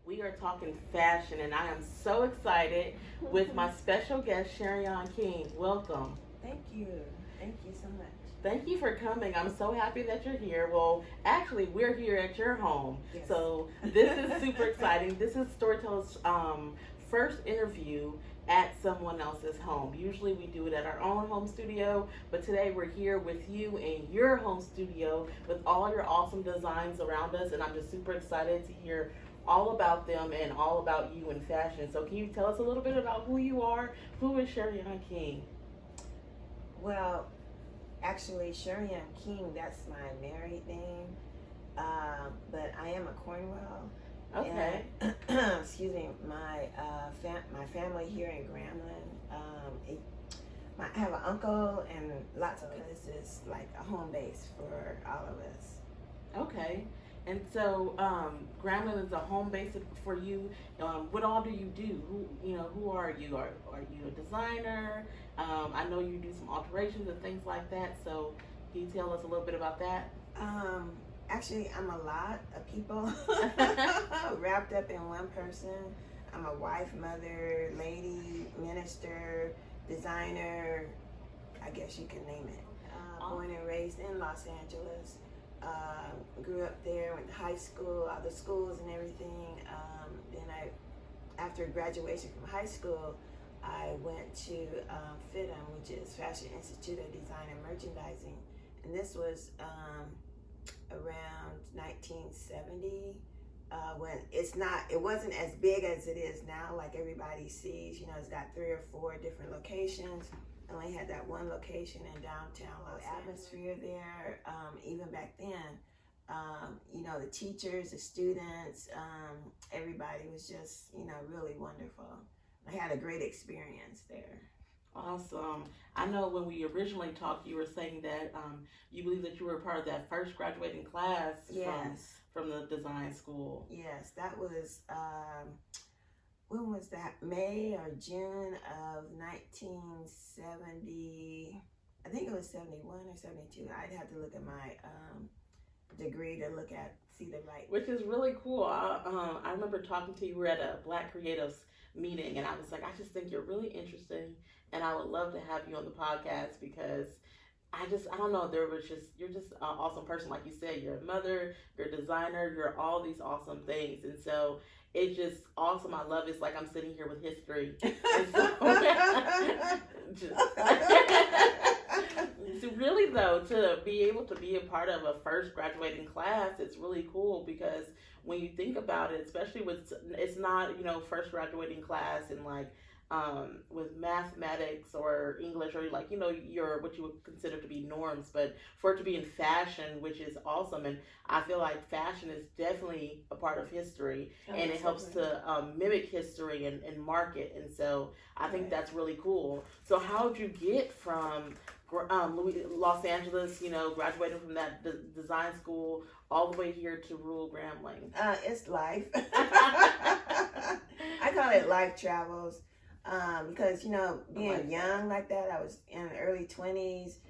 We are talking fashion, and I am so excited with my special guest, Sharion King. Welcome. Thank you. Thank you so much. Thank you for coming. I'm so happy that you're here. Well, actually, we're here at your home. Yes. So, this is super exciting. This is Storyteller's first interview at someone else's home. Usually, we do it at our own home studio, but today we're here with you in your home studio with all your awesome designs around us, and I'm just super excited to hear all about them and all about you in fashion. So, can you tell us a little bit about who you are? Who is Sharion King? Well, actually, Sharion King, that's my married name. But I am a Cornwell. Okay. And, excuse me, my family here in Grambling. I have an uncle and lots of this is like a home base for all of us. Okay. And so, Grambling is a home base for you. What all do you do? Who are you? Are you a designer? I know you do some alterations and things like that. So, can you tell us a little bit about that? Actually, I'm a lot of people wrapped up in one person. I'm a wife, mother, lady, minister, designer. I guess you can name it. Born and raised in Los Angeles. Grew up there, went to high school, all the schools and everything. After graduation from high school, I went to FIDM, which is Fashion Institute of Design and Merchandising, and this was around 1970. When it wasn't as big as it is now. Like everybody sees, it's got 3 or 4 different locations. I only had that one location in downtown Los Angeles. Atmosphere there, even back then, the teachers, the students, everybody was just, really wonderful. I had a great experience there. Awesome. I know when we originally talked, you were saying that you believe that you were part of that first graduating class Yes. from the design school. Yes, that was, when was that? May or June of 1970. I think it was 71 or 72. I'd have to look at my degree to see the right. Which is really cool. I remember talking to you. We were at a Black Creatives meeting, and I was like, I just think you're really interesting, and I would love to have you on the podcast because I don't know, you're just an awesome person. Like you said, you're a mother, you're a designer, you're all these awesome things. And so it's just awesome. I love it. It's like I'm sitting here with history. And so, so really though, to be able to be a part of a first graduating class, it's really cool because when you think about it, especially it's not, first graduating class in like, with mathematics or English or like your what you would consider to be norms, but for it to be in fashion, which is awesome, and I feel like fashion is definitely a part of history, and it helps to mimic history and market, and so I think that's really cool. So how did you get from Los Angeles, graduating from that design school all the way here to rural Grambling? It's life. I call it life travels. Because, being young like that, I was in the early 20s,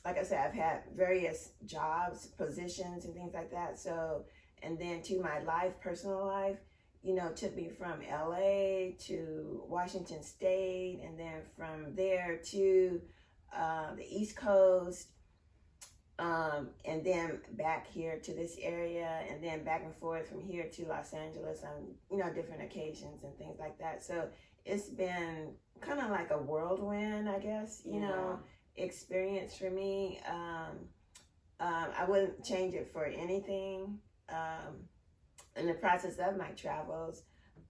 like I said, I've had various jobs, positions and things like that. So, and then to my personal life, took me from LA to Washington State, and then from there to the East Coast, and then back here to this area, and then back and forth from here to Los Angeles on, different occasions and things like that. So it's been kind of like a whirlwind, I guess, experience for me. I wouldn't change it for anything. In the process of my travels,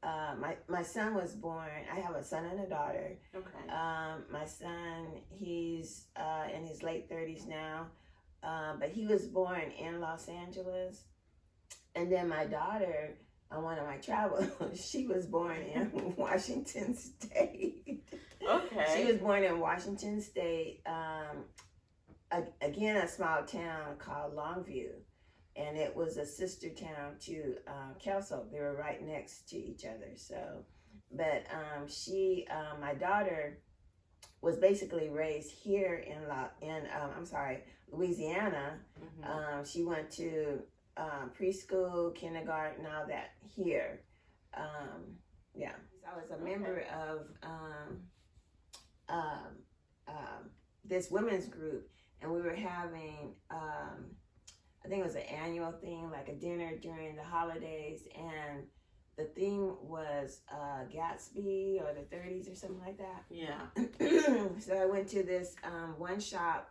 my son was born. I have a son and a daughter. Okay. My son, he's in his late 30s now. But he was born in Los Angeles. And then my daughter, on one of my travels, she was born in Washington State. Okay. She was born in Washington State, again, a small town called Longview. And it was a sister town to Kelso. They were right next to each other. So, but my daughter was basically raised here in Louisiana. Mm-hmm. She went to preschool, kindergarten, all that here. Yeah, I was a member of this women's group, and we were having I think it was an annual thing, like a dinner during the holidays, and the theme was Gatsby or the 30s or something like that. Yeah. So I went to this one shop,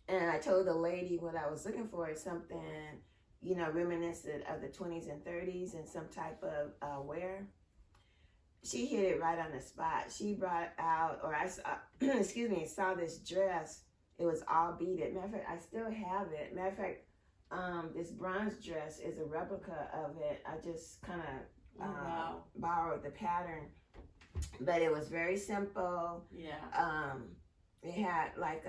and I told the lady what I was looking for, something, you know, reminiscent of the 20s and 30s and some type of wear. She hit it right on the spot. She brought out, or I saw, excuse me, saw this dress. It was all beaded. Matter of fact, I still have it. Matter of fact, this bronze dress is a replica of it. I just kind of borrowed the pattern, but it was very simple. Yeah. It had like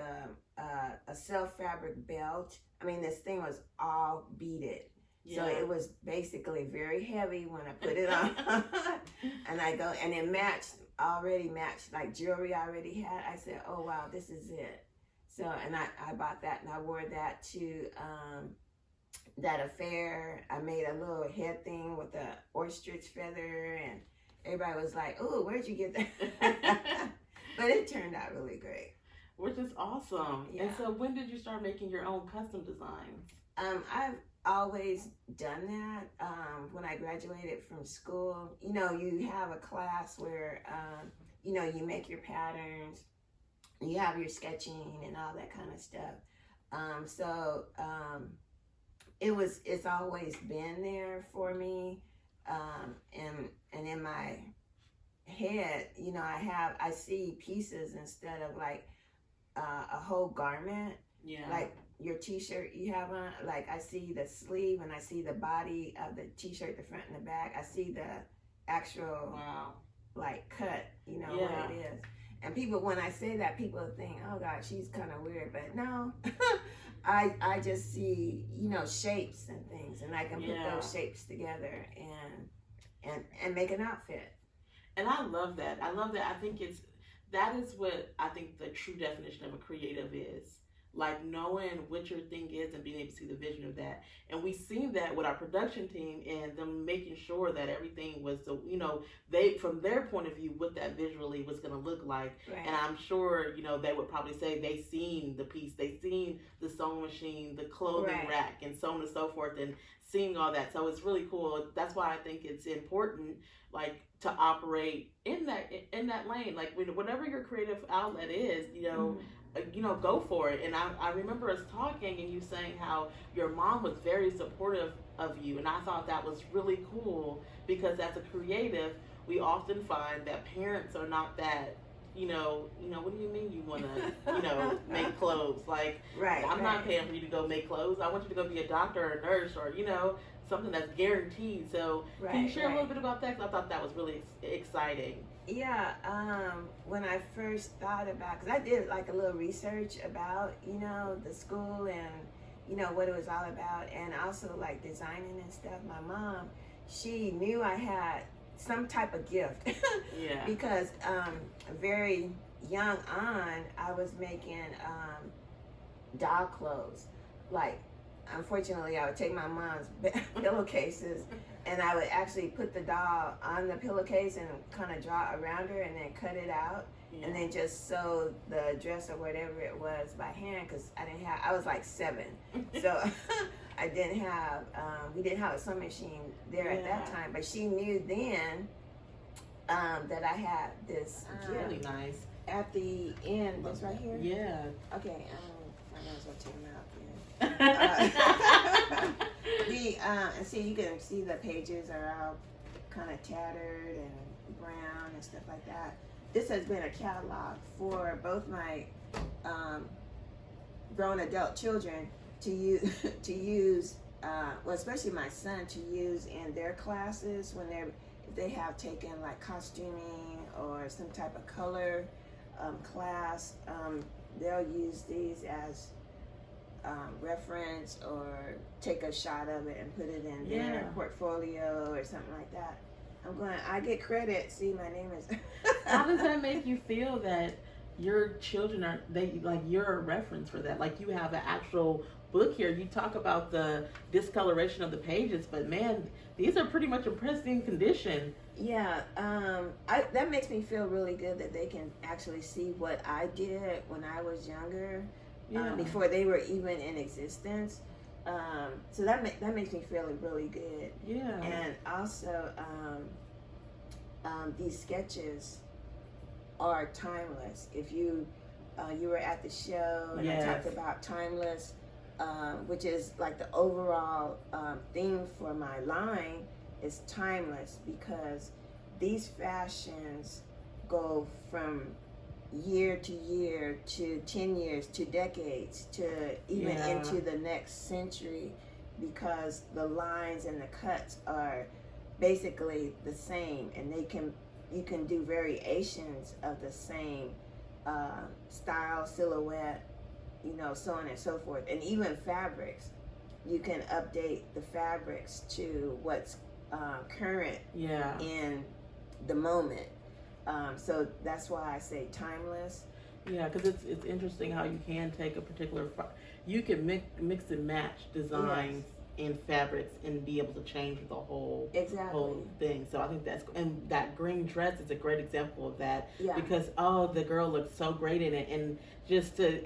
a self fabric belt. I mean, this thing was all beaded. Yeah. So it was basically very heavy when I put it on. And it already matched, like jewelry I already had. I said, oh wow, this is it. So, and I bought that, and I wore that to that affair. I made a little head thing with a ostrich feather, and everybody was like, oh, where'd you get that? But it turned out really great. Which is awesome. Yeah. And so when did you start making your own custom designs? I've always done that. When I graduated from school, you know, you have a class where, you know, you make your patterns, you have your sketching and all that kind of stuff. It's always been there for me. And in my head, you know, I see pieces instead of like a whole garment. Yeah. Like your t-shirt you have on, like I see the sleeve and I see the body of the t-shirt, the front and the back. I see the actual like cut, you know, what it is. And people, when I say that, people think, oh God, she's kind of weird. But no, I just see, you know, shapes and things, and I can put those shapes together and make an outfit. And I love that. I think that is what I think the true definition of a creative is. Like knowing what your thing is and being able to see the vision of that. And we've seen that with our production team and them making sure that everything was, you know, they, from their point of view, what that visually was going to look like. Right. And I'm sure, you know, they would probably say they seen the piece, they seen the sewing machine, the clothing rack, and so on and so forth, and seeing all that. So it's really cool. That's why I think it's important, like, to operate in that lane. Like, whatever your creative outlet is, you know, you know, go for it. And I remember us talking and you saying how your mom was very supportive of you, and I thought that was really cool, because as a creative, we often find that parents are not that, you know, what do you mean you want to, you know, make clothes? Like, I'm not paying for you to go make clothes. I want you to go be a doctor or a nurse, or, you know, something that's guaranteed. So can you share a little bit about that? Because I thought that was really exciting. Yeah, when I first thought about, because I did like a little research about, you know, the school and, you know, what it was all about, and also like designing and stuff. My mom, she knew I had some type of gift. Because very young on, I was making doll clothes. Like, unfortunately, I would take my mom's pillowcases and I would actually put the doll on the pillowcase and kind of draw around her and then cut it out, and then just sew the dress or whatever it was by hand, because I was like 7. So I didn't have, we didn't have a sewing machine there at that time, but she knew then that I had this. Really nice. At the end, this right here? Yeah. Okay, I might as well take them out. And see, you can see the pages are all kind of tattered and brown and stuff like that. This has been a catalog for both my grown adult children to use, well, especially my son, to use in their classes when if they have taken like costuming or some type of color class. They'll use these as reference, or take a shot of it and put it in their portfolio or something like that. I get credit. See, my name is. How does that make you feel that your children are they like you're a reference for that. Like you have an actual book here. You talk about the discoloration of the pages, but man, these are pretty much in pristine condition. Yeah, that makes me feel really good that they can actually see what I did when I was younger, Yeah. before they were even in existence. So that makes me feel really good. Yeah. And also, these sketches are timeless. If you were at the show and Yes. I talked about timeless, which is like the overall theme for my line, is timeless because these fashions go from year to year to 10 years to decades to even Yeah. into the next century, because the lines and the cuts are basically the same, and you can do variations of the same style, silhouette, so on and so forth. And even fabrics, you can update the fabrics to what's current Yeah. in the moment. So that's why I say timeless. Yeah, because it's interesting how you can take a particular you can mix and match designs in fabrics and be able to change the whole thing. So I think and that green dress is a great example of that. Yeah. Because the girl looks so great in it, and it's a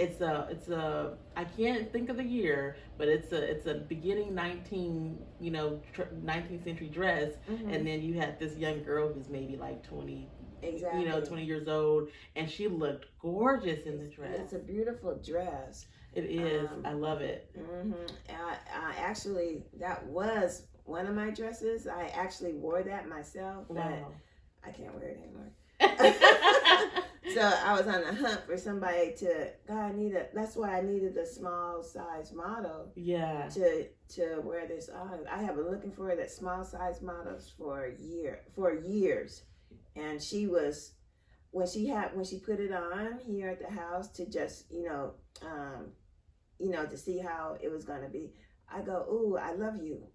I can't think of the year, but it's a beginning 19th century dress, Mm-hmm. and then you had this young girl who's maybe like 20. Exactly. 20 years old, and she looked gorgeous in the dress. It's a beautiful dress. It is. I love it. Mm-hmm. I actually, that was one of my dresses. I actually wore that myself, but Wow. I can't wear it anymore. So I was on the hunt for somebody that's why I needed a small size model. Yeah. To wear this on. I have been looking for that small size models for years. And she was, when she put it on here at the house to just, to see how it was going to be, I go, ooh, I love you.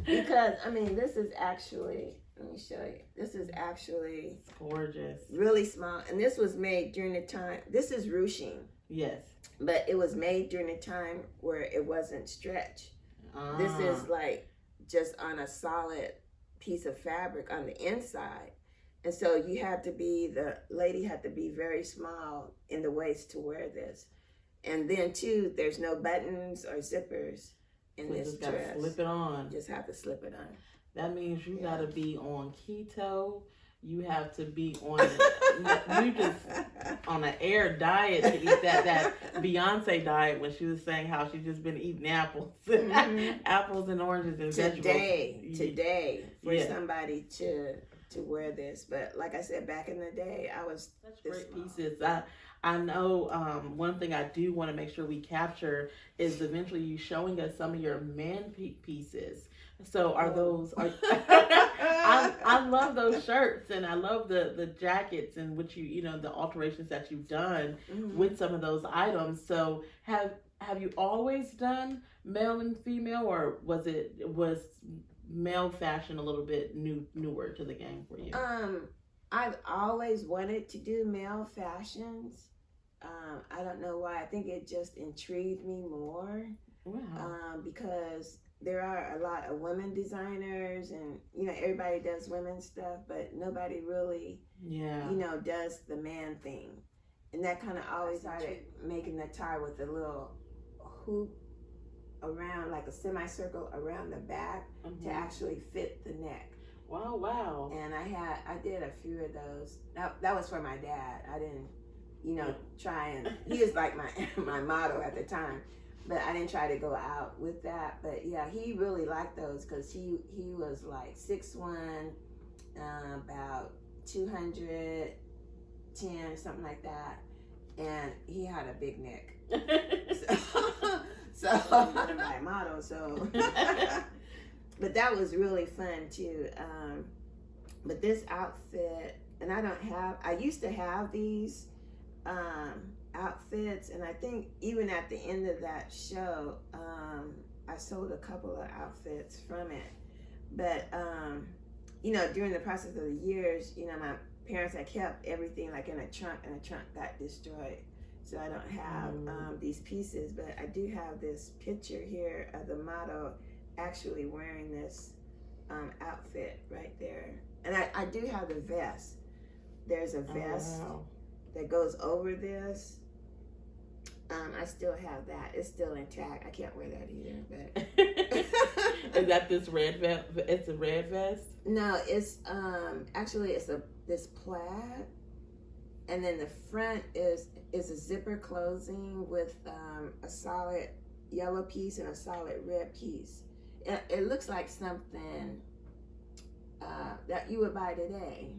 Because, this is actually, let me show you. This is actually gorgeous. Really small. And this was made during the time, this is ruching. Yes. But it was made during the time where it wasn't stretch. This is like just on a solid piece of fabric on the inside, and so the lady had to be very small in the waist to wear this. And then too, there's no buttons or zippers in this just dress. gotta slip it on. Just have to slip it on. That means you gotta be on keto. You have to be on you just on an air diet to eat that Beyonce diet, when she was saying how she's just been eating apples, apples and oranges and vegetables. Today, for somebody to wear this, but like I said, back in the day, I was such great pieces. I know one thing I do want to make sure we capture is eventually you showing us some of your man pieces. So I love those shirts, and I love the jackets, and which the alterations that you've done with some of those items. So have you always done male and female, or was male fashion a little bit newer to the game for you? I've always wanted to do male fashions. I don't know why. I think it just intrigued me more. Wow. Because there are a lot of women designers, and everybody does women's stuff, but nobody really does the man thing. And that kind of always started making the tie with a little hoop around, like a semicircle around the back, to actually fit the neck. Wow. And I did a few of those. That was for my dad. I didn't try, and he was like my model at the time, but I didn't try to go out with that. But yeah, he really liked those, because he was like 6'1", about 210, something like that, and he had a big neck. So I'm my model. So, but that was really fun too. But this outfit, and I used to have these outfits, and I think even at the end of that show, I sold a couple of outfits from it. But during the process of the years, parents had kept everything like in a trunk, and the trunk got destroyed. So I don't have these pieces, but I do have this picture here of the model actually wearing this outfit right there. And I do have the vest. There's a vest that goes over this. I still have that. It's still intact. I can't wear that either. But is that this red vest? It's a red vest. No, it's actually it's this plaid, and then the front is a zipper closing with a solid yellow piece and a solid red piece. It looks like something that you would buy today.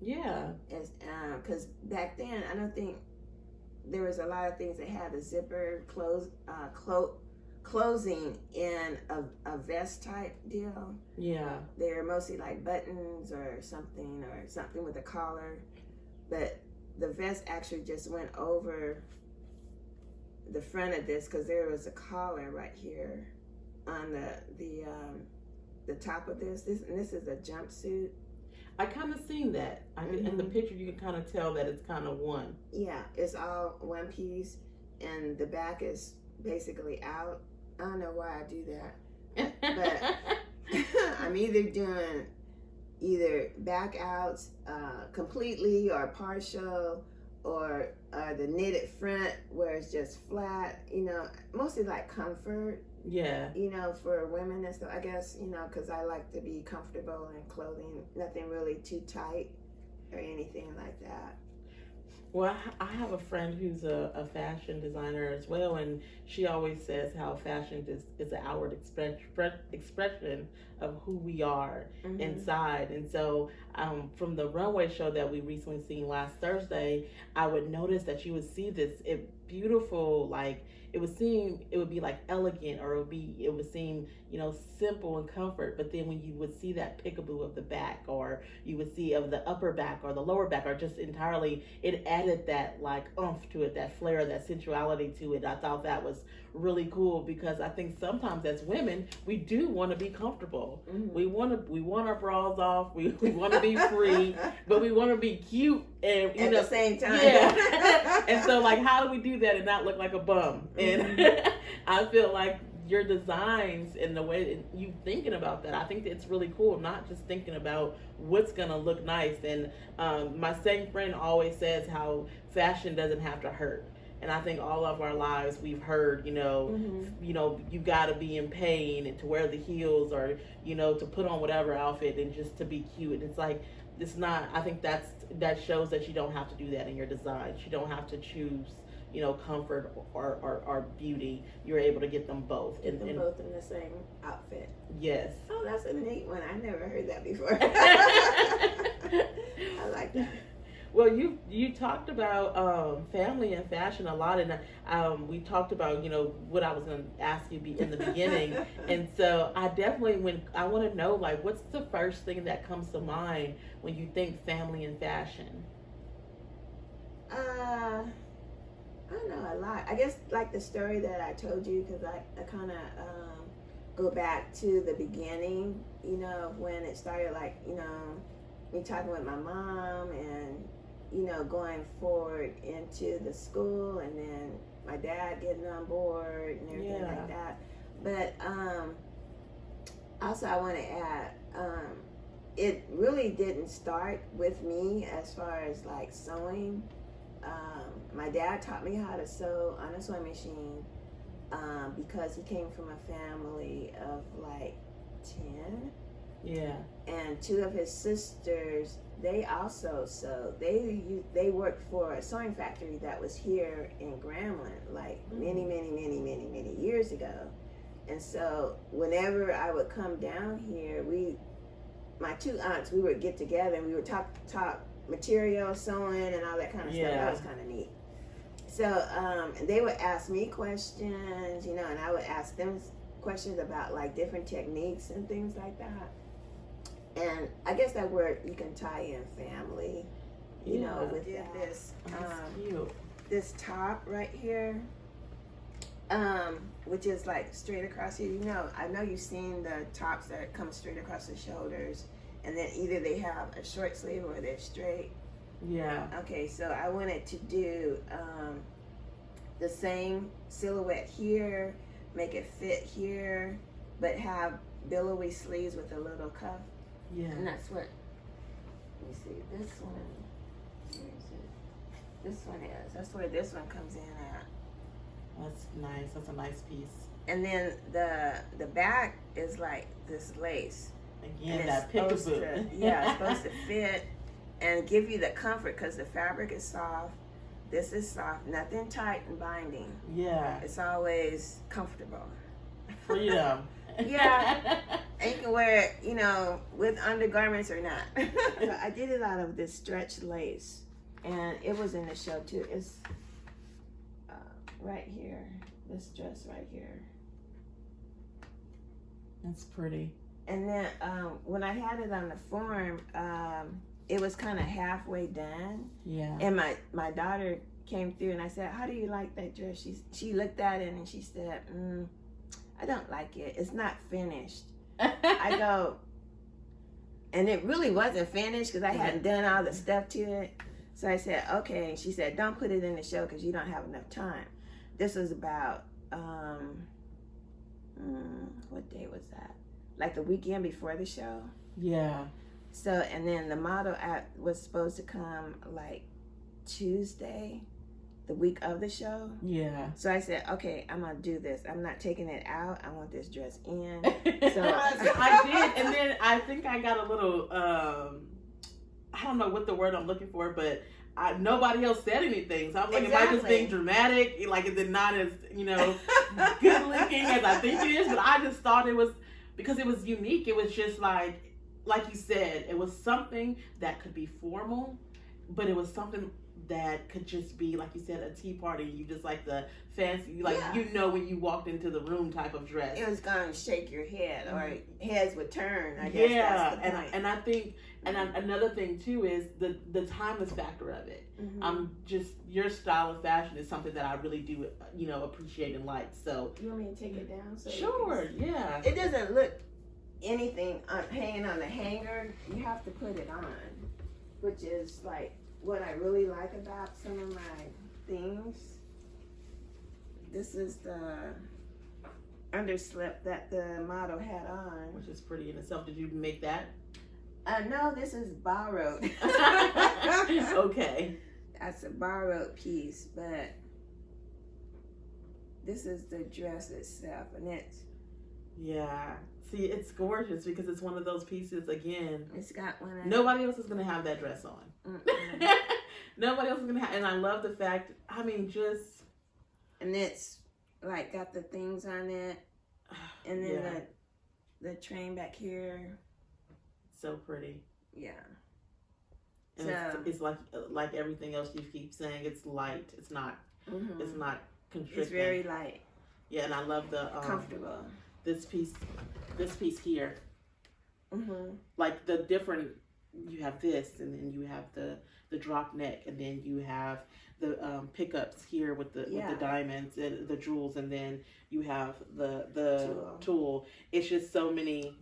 Yeah. Because back then, I don't think there was a lot of things that had a zipper closing in a vest type deal. Yeah. They're mostly like buttons or something with a collar. But the vest actually just went over the front of this because there was a collar right here on the top of this. This is a jumpsuit. I kind of seen that. In the picture, you can kind of tell that it's kind of one. Yeah, it's all one piece, and the back is basically out. I don't know why I do that, but I'm either doing back outs completely or partial, or the knitted front where it's just flat. Mostly like comfort. Yeah. For women and stuff, I guess, because I like to be comfortable in clothing, nothing really too tight or anything like that. Well, I have a friend who's a fashion designer as well, and she always says how fashion is an outward expression of who we are inside. And so from the runway show that we recently seen last Thursday, I would notice that you would see this beautiful, like, it would be like elegant, or it would seem simple and comfort, but then when you would see that peekaboo of the back, or you would see of the upper back or the lower back, or just entirely, it added that like oomph to it, that flair, that sensuality to it. I thought that was really cool, because I think sometimes as women we do want to be comfortable. We want our bras off, we want to be free, but we want to be cute and at the same time. Yeah. And so, like, how do we do that and not look like a bum? And I feel like your designs and the way that you thinking about that, I think that it's really cool, not just thinking about what's gonna look nice. And my same friend always says how fashion doesn't have to hurt. And I think all of our lives we've heard, you gotta be in pain and to wear the heels, or, to put on whatever outfit and just to be cute. And it's like, it's not, I think that shows that you don't have to do that in your designs. You don't have to choose, comfort or beauty. You're able to get them both. Get them both in the same outfit. Yes. Oh, that's a neat one. I never heard that before. I like that. Well, you talked about family and fashion a lot, and we talked about what I was going to ask you in the beginning, and so I want to know, like, what's the first thing that comes to mind when you think family and fashion? I don't know, a lot. I guess like the story that I told you, because I kind of go back to the beginning, when it started, like, me talking with my mom and going forward into the school, and then my dad getting on board and everything like that. But also I want to add, it really didn't start with me as far as like sewing. My dad taught me how to sew on a sewing machine because he came from a family of like 10. Yeah. And 2 of his sisters, they also sewed. They worked for a sewing factory that was here in Grambling, like many years ago. And so whenever I would come down here, my 2 aunts, we would get together and we would talk material, sewing, and all that kind of stuff. That was kind of neat. So and they would ask me questions, and I would ask them questions about like different techniques and things like that. And I guess that where you can tie in family, with this this top right here, which is like straight across here. I know you've seen the tops that come straight across the shoulders, and then either they have a short sleeve or they're straight. Yeah. Okay, so I wanted to do the same silhouette here, make it fit here, but have billowy sleeves with a little cuff. Yeah. And that's what, let me see, this one, where is it? This one is. That's where this one comes in at. That's nice. That's a nice piece. And then the back is like this lace. Again, and that it's supposed peekaboo. to, yeah, it's supposed to fit and give you the comfort because the fabric is soft. This is soft, nothing tight and binding. Yeah. It's always comfortable. Freedom. Yeah. And you can wear it, you know, with undergarments or not. So I did it out of this stretch lace. And it was in the show too. It's right here. This dress right here. That's pretty. And then when I had it on the form, it was kind of halfway done. Yeah. And my daughter came through and I said, how do you like that dress? She looked at it and she said, I don't like it. It's not finished. I go, and it really wasn't finished because I hadn't done all the stuff to it. So I said, okay. She said, don't put it in the show because you don't have enough time. This was about, what day was that? Like the weekend before the show. Yeah. So, and then the model app was supposed to come like Tuesday, the week of the show. Yeah. So I said, okay, I'm gonna do this. I'm not taking it out. I want this dress in. So I did, and then I think I got a little, I don't know what the word I'm looking for, but nobody else said anything. So I'm like, am I just being dramatic? Like, is it not as, you know, good looking as I think it is? But I just thought it was, because it was unique. It was just like you said, it was something that could be formal, but it was something that could just be, like you said, a tea party. You just like the fancy, like, you know, when you walked into the room type of dress. It was gonna shake your head, or heads would turn. I guess that's the point. And I think, another thing too is the timeless factor of it. Just your style of fashion is something that I really do, you know, appreciate and like. So you want me to take it down? So sure, yeah. It doesn't look anything hanging on the hanger. You have to put it on, which is like what I really like about some of my things. This is the underslip that the model had on, which is pretty in itself. Did you make that? No, this is borrowed. Okay. That's a borrowed piece, but this is the dress itself, and it's See, it's gorgeous because it's one of those pieces, again, it's got one of nobody else is going to have that dress on. Nobody else is going to have, and I love the fact, I mean, just, and it's like got the things on it, and then the train back here. So pretty. Yeah. And so it's like everything else you keep saying, it's light. It's not it's not constricting. It's very light. Yeah, and I love the comfortable. This piece here. Like the different, you have this, and then you have the drop neck, and then you have the pickups here with the diamonds and the jewels, and then you have the tool. It's just so many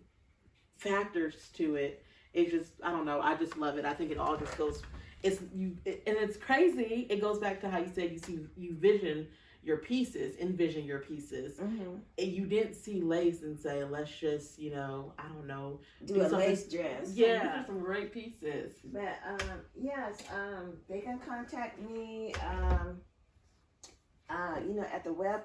factors to it. It's just, I don't know, I just love it. I think it all just goes, and it's crazy. It goes back to how you said you envision your pieces, and you didn't see lace and say, let's just, you know, I don't know, do a lace dress. Yeah, these are some great pieces. But yes, they can contact me you know, at the web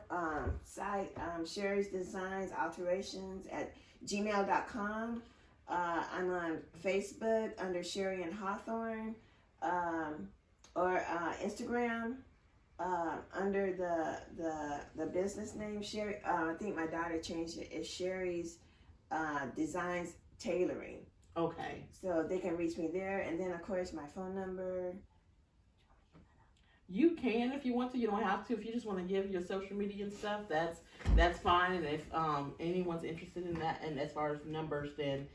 site, Sherry's Designs Alterations at gmail.com. I'm on Facebook under Sherry and Hawthorne, or Instagram under the business name Sherry. I think my daughter changed it. It's Sherry's Designs Tailoring. Okay. So they can reach me there, and then of course my phone number. You can if you want to. You don't have to. If you just want to give your social media and stuff, that's fine. And if anyone's interested in that, and as far as numbers, then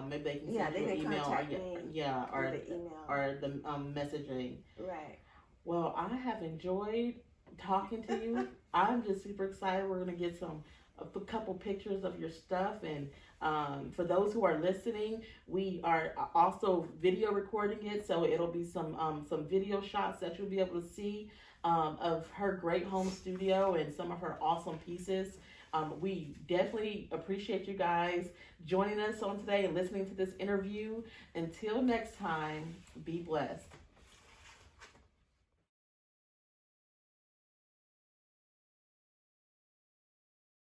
maybe they can send you an email, or the email or the messaging. Right. Well, I have enjoyed talking to you. I'm just super excited. We're gonna get some a couple pictures of your stuff. And for those who are listening, we are also video recording it, so it'll be some video shots that you'll be able to see of her great home studio and some of her awesome pieces. We definitely appreciate you guys joining us on today and listening to this interview. Until next time, be blessed.